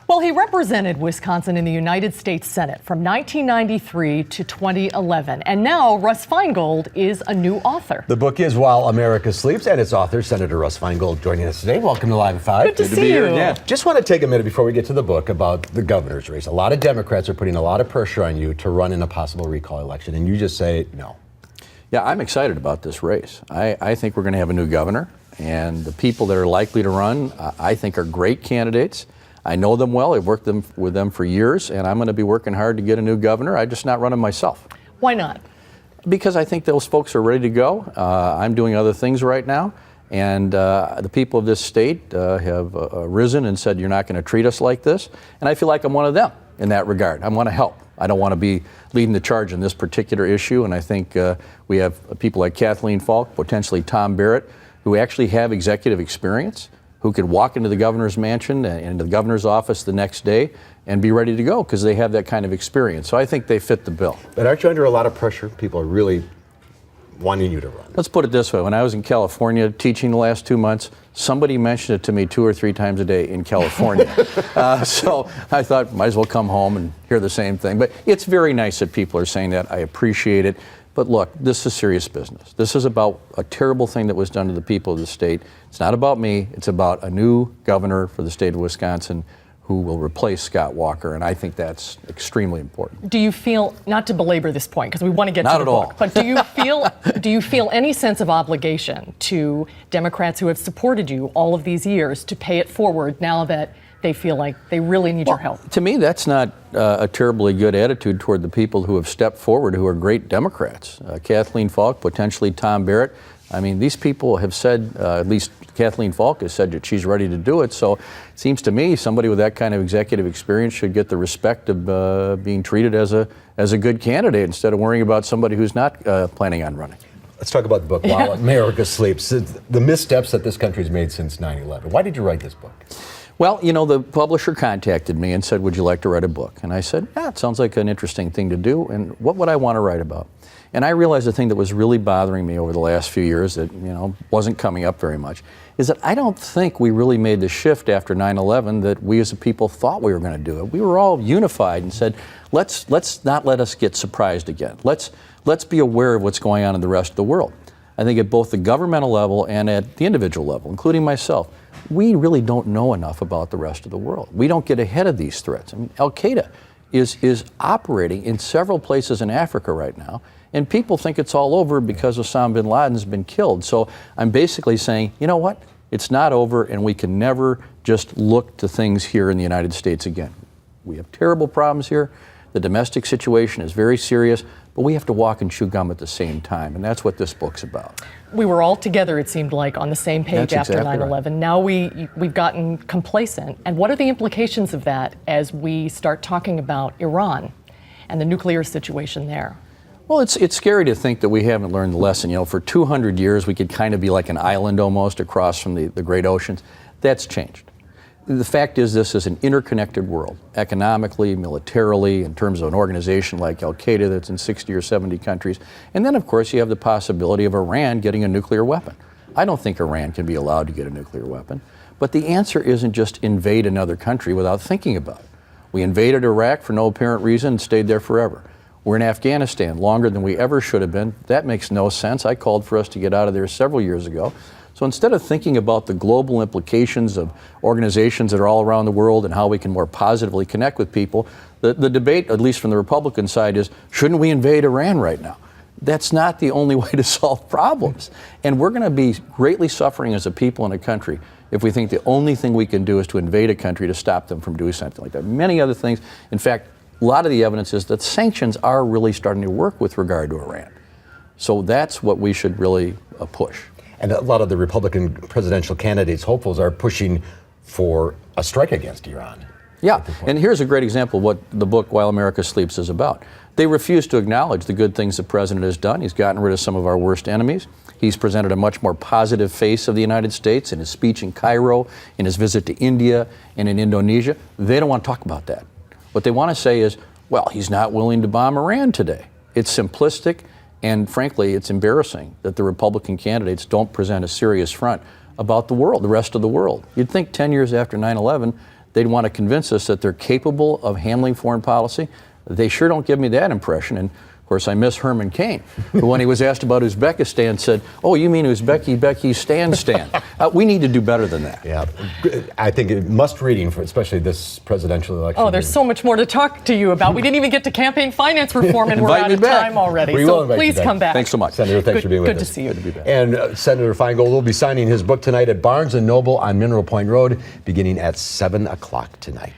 Well, he represented Wisconsin in the United States Senate from 1993 to 2011. And now Russ Feingold is a new author. The book is While America Sleeps, and its author, Senator Russ Feingold, joining us today. Welcome to Live at 5. Good to see you. Yeah. Just want to take a minute before we get to the book about the governor's race. A lot of Democrats are putting a lot of pressure on you to run in a possible recall election, and you just say no. Yeah, I'm excited about this race. I think we're going to have a new governor, and the people that are likely to run, I think, are great candidates. I know them well. I've worked with them for years, and I'm going to be working hard to get a new governor. I'm just not running myself. Why not? Because I think those folks are ready to go. I'm doing other things right now, and the people of this state have risen and said, you're not going to treat us like this, and I feel like I'm one of them in that regard. I want to help. I don't want to be leading the charge in this particular issue, and I think we have people like Kathleen Falk, potentially Tom Barrett, who actually have executive experience, who could walk into the governor's mansion and into the governor's office the next day and be ready to go because they have that kind of experience. So I think they fit the bill. But aren't you under a lot of pressure? People are really wanting you to run. Let's put it this way. When I was in California teaching the last 2 months, somebody mentioned it to me 2 or 3 times a day in California. So I thought, might as well come home and hear the same thing. But it's very nice that people are saying that. I appreciate it. But look, this is serious business. This is about a terrible thing that was done to the people of the state. It's not about me. It's about a new governor for the state of Wisconsin who will replace Scott Walker, and I think that's extremely important. Do you feel, not to belabor this point, because we want to get to the book, but do you feel any sense of obligation to Democrats who have supported you all of these years to pay it forward now that they feel like they really need your help? To me, that's not a terribly good attitude toward the people who have stepped forward, who are great Democrats. Kathleen Falk, potentially Tom Barrett. I mean, these people have said, at least Kathleen Falk has said that she's ready to do it. So it seems to me somebody with that kind of executive experience should get the respect of being treated as a good candidate instead of worrying about somebody who's not planning on running. Let's talk about the book, While America Sleeps. The missteps that this country's made since 9/11. Why did you write this book? Well, you know, the publisher contacted me and said, would you like to write a book? And I said, yeah, it sounds like an interesting thing to do. And what would I want to write about? And I realized the thing that was really bothering me over the last few years that, you know, wasn't coming up very much is that I don't think we really made the shift after 9/11 that we as a people thought we were going to do it. We were all unified and said, let's not let us get surprised again. Let's be aware of what's going on in the rest of the world. I think at both the governmental level and at the individual level, including myself, we really don't know enough about the rest of the world. We don't get ahead of these threats. I mean, Al-Qaeda is operating in several places in Africa right now, and people think it's all over because Osama bin Laden's been killed. So I'm basically saying, you know what? It's not over, and we can never just look to things here in the United States again. We have terrible problems here. The domestic situation is very serious, but we have to walk and chew gum at the same time, and that's what this book's about. We were all together, it seemed like, on the same page That's after exactly 9/11. Right. Now we've gotten complacent. And what are the implications of that as we start talking about Iran and the nuclear situation there? Well, it's scary to think that we haven't learned the lesson. You know, for 200 years, we could kind of be like an island almost across from the great oceans. That's changed. The fact is, this is an interconnected world, economically, militarily, in terms of an organization like Al-Qaeda that's in 60 or 70 countries. And then, of course, you have the possibility of Iran getting a nuclear weapon. I don't think Iran can be allowed to get a nuclear weapon. But the answer isn't just invade another country without thinking about it. We invaded Iraq for no apparent reason and stayed there forever. We're in Afghanistan longer than we ever should have been. That makes no sense. I called for us to get out of there several years ago. So instead of thinking about the global implications of organizations that are all around the world and how we can more positively connect with people, the debate, at least from the Republican side, is shouldn't we invade Iran right now? That's not the only way to solve problems. And we're going to be greatly suffering as a people in a country if we think the only thing we can do is to invade a country to stop them from doing something like that. Many other things. In fact, a lot of the evidence is that sanctions are really starting to work with regard to Iran. So that's what we should really push. And a lot of the Republican presidential candidates, hopefuls, are pushing for a strike against Iran. Yeah, and here's a great example of what the book While America Sleeps is about. They refuse to acknowledge the good things the president has done. He's gotten rid of some of our worst enemies. He's presented a much more positive face of the United States in his speech in Cairo, in his visit to India, and in Indonesia. They don't want to talk about that. What they want to say is, well, he's not willing to bomb Iran today. It's simplistic. And frankly, it's embarrassing that the Republican candidates don't present a serious front about the world, the rest of the world. You'd think 10 years after 9/11, they'd want to convince us that they're capable of handling foreign policy. They sure don't give me that impression. And of course, I miss Herman Cain, who, when he was asked about Uzbekistan, said, "Oh, you mean Uzbekistan? We need to do better than that." Yeah, I think it must reading for especially this presidential election. Oh, there's so much more to talk to you about. We didn't even get to campaign finance reform, and we're Invite out me of back. time already. We So will invite you please back. come back. Thanks so much. Senator, thanks for being with us. Good to see you. Good to be back. And Senator Feingold will be signing his book tonight at Barnes & Noble on Mineral Point Road, beginning at 7 o'clock tonight.